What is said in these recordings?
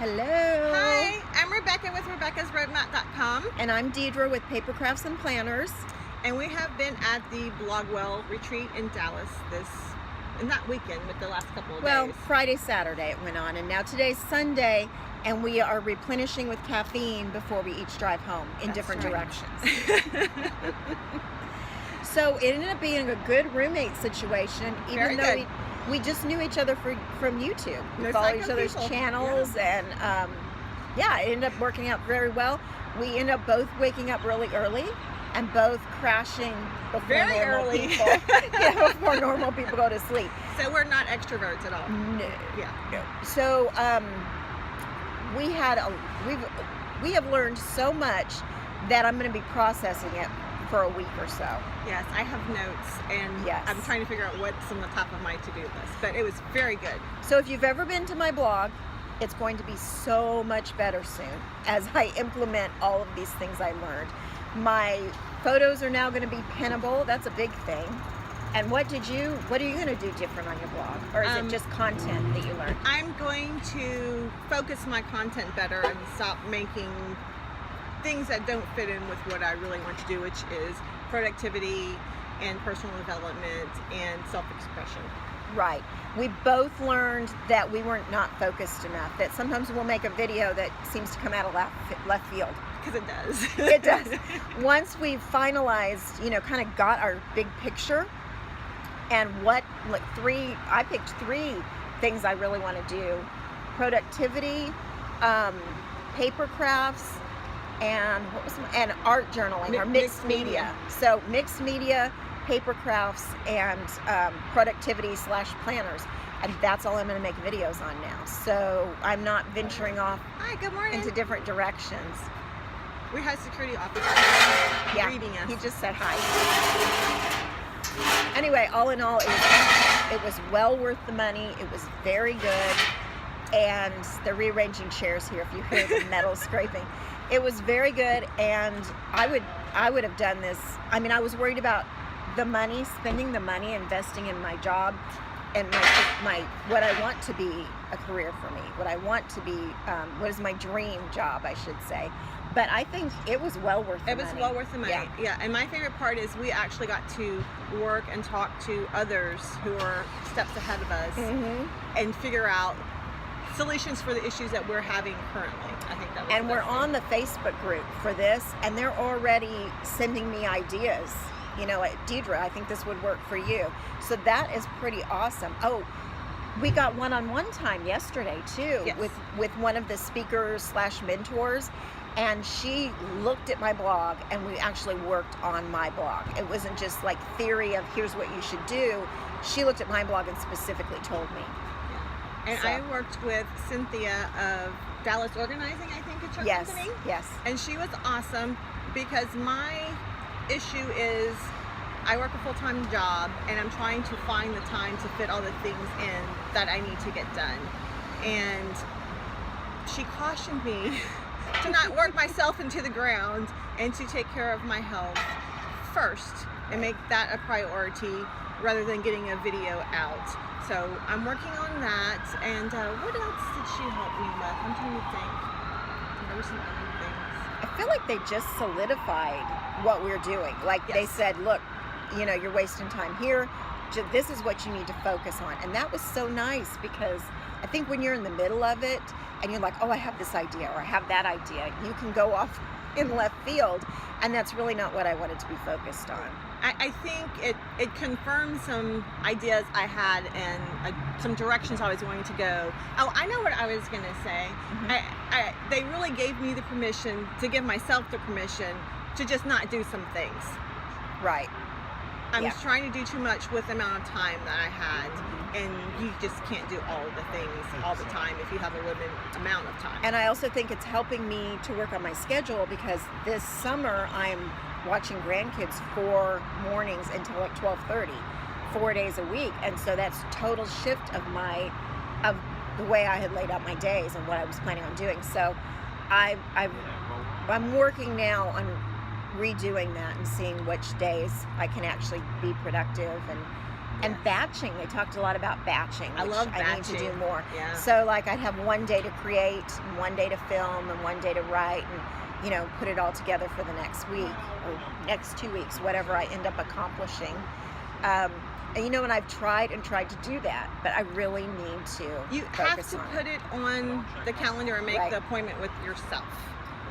Hello. Hi, I'm Rebecca with RebeccasRoadmap.com. And I'm Dedra with Papercrafts and Planners. And we have been at the Blogwell retreat in Dallas that weekend with the last couple of days. Well, Friday, Saturday it went on, and now today's Sunday, and we are replenishing with caffeine before we each drive home in different directions. So it ended up being a good roommate situation, even though we just knew each other from YouTube. We follow each other's channels, and it ended up working out very well. We ended up both waking up really early and both crashing before normal people. Before normal people go to sleep. So we're not extroverts at all. No. Yeah. No. So we have learned so much that I'm going to be processing it for a week or so. Yes, I have notes, and I'm trying to figure out what's on the top of my to-do list, but it was very good. So if you've ever been to my blog, it's going to be so much better soon as I implement all of these things I learned. My photos are now going to be pinnable. That's a big thing. And what are you going to do different on your blog? Or is it just content that you learned? I'm going to focus my content better and stop making things that don't fit in with what I really want to do, which is productivity and personal development and self-expression. Right. We both learned that we were not focused enough, that sometimes we'll make a video that seems to come out of left field. Because it does. It does. Once we've finalized, kind of got our big picture and I picked 3 things I really want to do. Productivity, paper crafts, and art journaling, or mixed media. So mixed media, paper crafts, and productivity / planners. And that's all I'm going to make videos on now. So I'm not venturing off into different directions. We had security officers reading us. He just said hi. Anyway, all in all, it was well worth the money. It was very good. And they're rearranging chairs here if you hear the metal scraping. It was very good, and I would have done this. I mean, I was worried about the money, spending the money, investing in my job, and what I want to be a career for me, what I want to be, what is my dream job, I should say. But I think it was well worth the money. It was well worth the money. Yeah. And my favorite part is we actually got to work and talk to others who are steps ahead of us and figure out solutions for the issues that we're having currently. I think that was and we're on the Facebook group for this, and they're already sending me ideas. Dedra, I think this would work for you. So that is pretty awesome. Oh, we got one-on-one time yesterday too, with one of the speakers / mentors, and she looked at my blog, and we actually worked on my blog. It wasn't just like theory of here's what you should do. She looked at my blog and specifically told me. And I worked with Cynthia of Dallas Organizing, I think it's her company. Yes. And she was awesome, because my issue is I work a full-time job, and I'm trying to find the time to fit all the things in that I need to get done. And she cautioned me to not work myself into the ground and to take care of my health first and make that a priority rather than getting a video out. So I'm working on that, and what else did she help me with? I'm trying to think. There were some other things. I feel like they just solidified what we're doing. Like they said, look, you're wasting time here. This is what you need to focus on. And that was so nice, because I think when you're in the middle of it and you're like, oh, I have this idea or I have that idea, you can go off in left field, and that's really not what I wanted to be focused on. I think it confirmed some ideas I had and some directions I was going to go. Oh, I know what I was going to say. They really gave me the permission to give myself the permission to just not do some things. Right. I was trying to do too much with the amount of time that I had, and you just can't do all of the things all the time if you have a limited amount of time. And I also think it's helping me to work on my schedule, because this summer I'm watching grandkids 4 mornings until like 12:30, 4 days a week, and so that's total shift of the way I had laid out my days and what I was planning on doing. So I'm working now on redoing that and seeing which days I can actually be productive and And batching, they talked a lot about batching, I which love I need to do batching. more. Yeah. So like I'd have one day to create, and one day to film, and one day to write, and put it all together for the next week or next 2 weeks, whatever I end up accomplishing. And I've tried to do that, but I really need to You have to put it on the calendar and make Right. the appointment with yourself.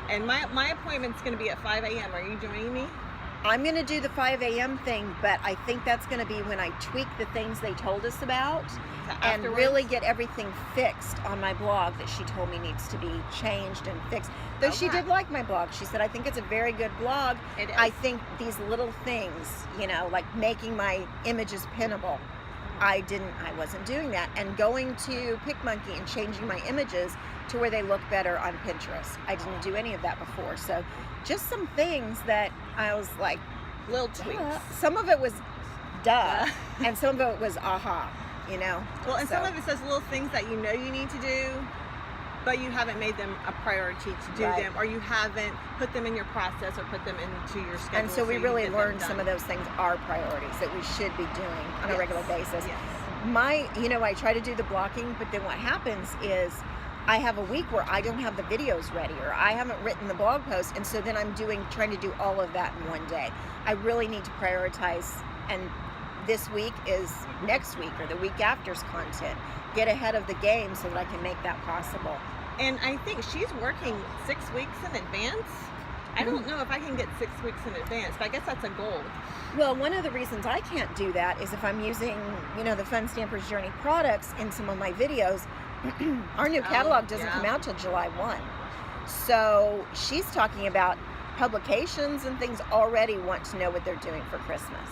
And my appointment's going to be at 5 a.m. Are you joining me? I'm going to do the 5 a.m. thing, but I think that's going to be when I tweak the things they told us about and really get everything fixed on my blog that she told me needs to be changed and fixed. Though she did like my blog. She said, I think it's a very good blog. It is. I think these little things, like making my images pinnable, I wasn't doing that. And going to PicMonkey and changing my images to where they look better on Pinterest. I didn't do any of that before. So just some things that I was like, Little tweaks. some of it was duh, and some of it was aha, Well, and some of it says little things that you need to do, but you haven't made them a priority to do them, or you haven't put them in your process or put them into your schedule. And so we really you get them learned done. some of those things are priorities that we should be doing on a regular basis. Yes. I try to do the blocking, but then what happens is I have a week where I don't have the videos ready, or I haven't written the blog post, and so then I'm trying to do all of that in one day. I really need to prioritize, and this week is next week or the week after's content. Get ahead of the game so that I can make that possible. And I think she's working 6 weeks in advance. I don't know if I can get 6 weeks in advance, but I guess that's a goal. Well, one of the reasons I can't do that is if I'm using, the Fun Stamper's Journey products in some of my videos. Our new catalog doesn't come out till July 1. So she's talking about publications and things already want to know what they're doing for Christmas.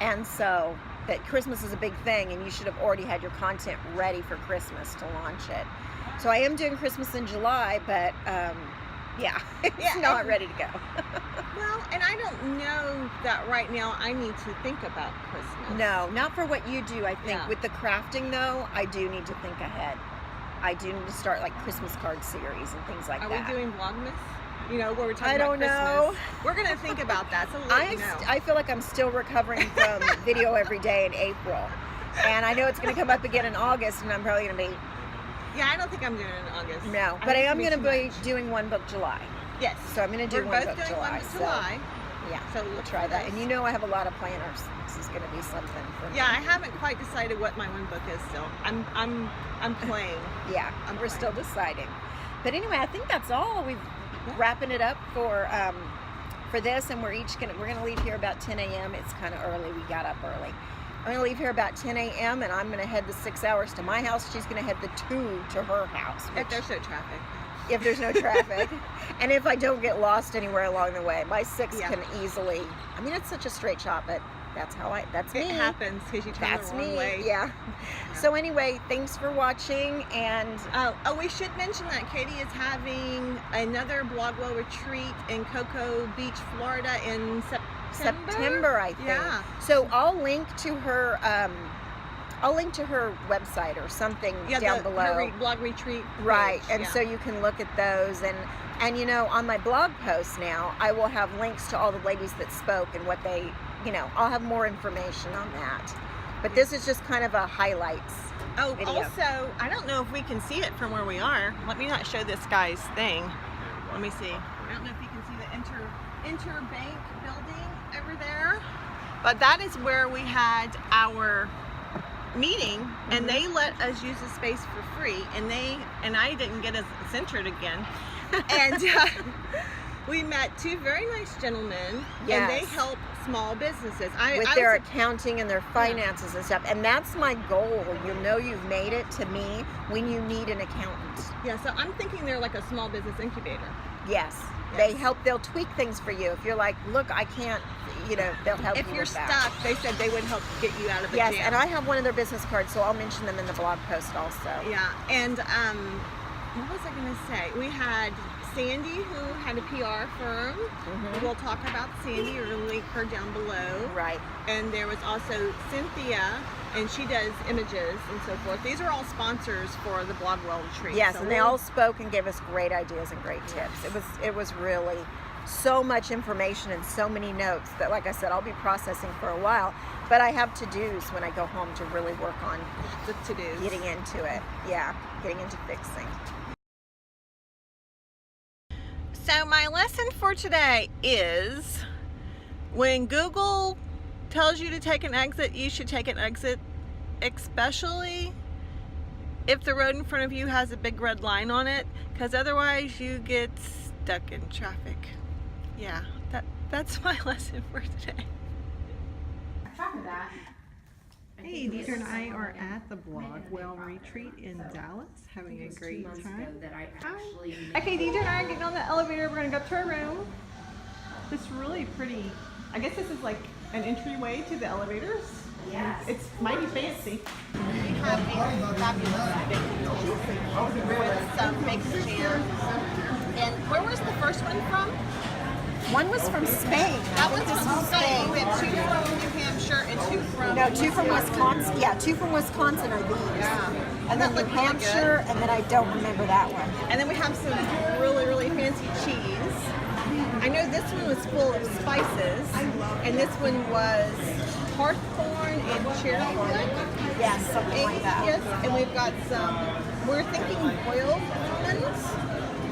And so that Christmas is a big thing, and you should have already had your content ready for Christmas to launch it. So I am doing Christmas in July, but it's not ready to go. Well, and I don't know that right now I need to think about Christmas. No, not for what you do, I think. Yeah. With the crafting, though, I do need to think ahead. I do need to start like Christmas card series and things like Are that. we doing Vlogmas? Where we're talking I about don't Christmas. know. We're going to think about that. So we'll let you know. I feel like I'm still recovering from video every day in April. And I know it's going to come up again in August, and I'm probably going to be... Yeah, I don't think I'm doing it in August. No, but I am going to be doing One Book July. Yes. So I'm going to do We're One both Book doing July. One Book July. Yeah, So we'll look try for that. those. And I have a lot of planners. This is going to be something for me. Yeah, I haven't quite decided what my one book is still. I'm playing. Yeah, we're still deciding. But anyway, I think that's all. We're wrapping it up for this, and we're gonna leave here about 10 a.m. It's kind of early. We got up early. I'm gonna leave here about 10 a.m. and I'm gonna head the 6 hours to my house. She's gonna head the 2 to her house. If there's no traffic. If there's no traffic, and if I don't get lost anywhere along the way, my 6 can easily. I mean, it's such a straight shot, but that's me. It happens because you turn the wrong way. Yeah. So anyway, thanks for watching, and we should mention that Katie is having another Blogwell retreat in Cocoa Beach, Florida in September, I think. Yeah. So I'll link to her. I'll link to her website or something down below. Her blog retreat. Right, page, and so you can look at those, and on my blog posts now, I will have links to all the ladies that spoke and what they. I'll have more information on that. But this is just kind of a highlights video. Also, I don't know if we can see it from where we are. Let me not show this guy's thing. Let me see. I don't know if you can see the interbank building over there. But that is where we had our meeting, and they let us use the space for free, and I didn't get us centered again. And we met 2 very nice gentlemen, and they help small businesses. With their accounting and their finances and stuff. And that's my goal. You've made it to me when you need an accountant. Yeah, so I'm thinking they're like a small business incubator. Yes. They'll tweak things for you. If you're like, look, I can't, they'll help you If you're with that. stuck, they said they would help get you out of the jam. jam. And I have one of their business cards, so I'll mention them in the blog post also. Yeah, and what was I going to say? We had Sandy, who had a PR firm. We'll talk about Sandy. We're going to link her down below. Right. And there was also Cynthia, and she does images and so forth. These are all sponsors for the Blogwell retreat. Yes, so and they all spoke and gave us great ideas and great tips. It was really so much information and so many notes that, like I said, I'll be processing for a while. But I have to-dos when I go home to really work on The to-dos. getting into it. Yeah, getting into fixing. So my lesson for today is, when Google tells you to take an exit, you should take an exit, especially if the road in front of you has a big red line on it, because otherwise you get stuck in traffic. Yeah, that's my lesson for today. Hey, Dedra and I are at the Blog Well Retreat in Dallas, having a great time. Okay, Dedra and I are getting on the elevator. We're going to go up to our room. This really pretty, I guess this is like an entryway to the elevators. Yes. It's mighty fancy. We have a fabulous bacon cheese with some bacon jam. And where was the first one from? One was from Spain. That one's from Spain. We have 2 from New Hampshire and 2 from... No, 2 from Wisconsin. Yeah, 2 from Wisconsin are these. Yeah. And then New Hampshire, and then I don't remember that one. And then we have some really, really fancy cheese. I know this one was full of spices, and this one was hawthorn and cherry wood. Yes, something like that. Yes, and we've got some, we're thinking boiled almonds,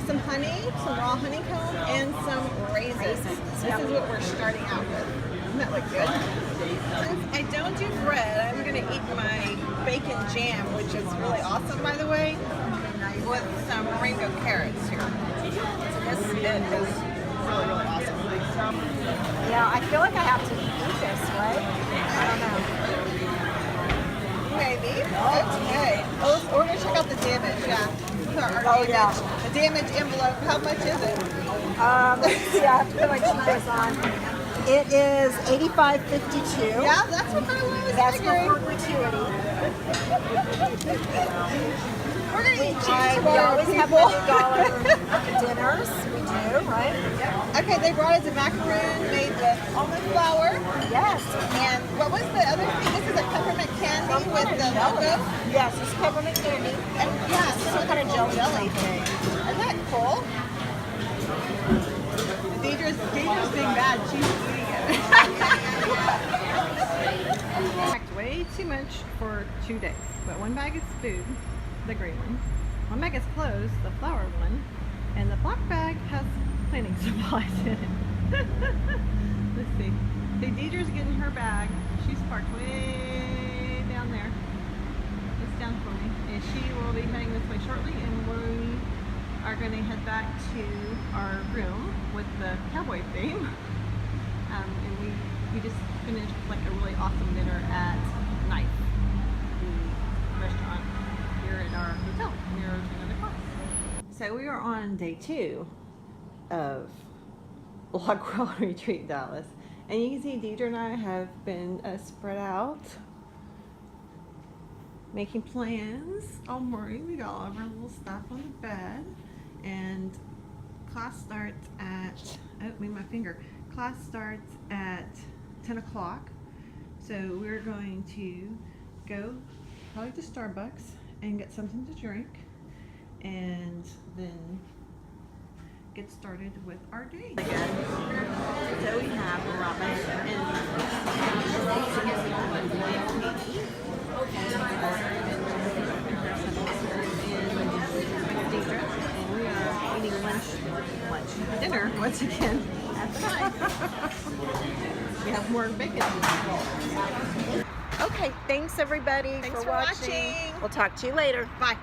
some honey, some raw honeycomb, and some raisins. This is what we're starting out with. Doesn't that look good? Since I don't do bread, I'm going to eat my bacon jam, which is really awesome, by the way, with some rainbow carrots here. So this is really, really awesome. Yeah, I feel like I have to eat this, right? I don't know. Maybe. Okay. Oh, we're going to check out the damage, yeah. Our damage, yeah. The damage envelope, how much is it? Let's see, I have to put my cheapest on. It is $85.52. Yeah, that's what I was That's figuring. for gratuity. We're going to eat cheese We tomorrow, always have people. $1 dinners. We do, right? Okay, they brought us a macaroon made with almond flour. Yes. And what was the other thing? This is a peppermint candy with the logo. Yes, it's peppermint candy. And yeah, some kind of jelly thing. Isn't that cool? Dedra's being bad. She's eating it. Packed way too much for 2 days. But 1 bag is food, the green one. 1 bag is clothes, the flour one. And the black bag has cleaning supplies in it. Let's see. So Dedra's getting her bag. She's parked way down there. It's down for me. And she will be heading this way shortly, and we are going to head back to our room with the cowboy theme. And we just finished like a really awesome dinner at Night, the restaurant here at our hotel near another class. So we are on day 2 of Blog Well Retreat Dallas. And you can see Dedra and I have been spread out, making plans all morning. We got all of our little stuff on the bed. And class starts at, oh, made my finger. Class starts at 10 o'clock. So we're going to go probably to Starbucks and get something to drink. And then get started with our day. Again. So we have ramen and we are eating dinner once again at the night. We have more bacon. Okay, thanks everybody Thanks for for watching. watching. We'll talk to you later. Bye.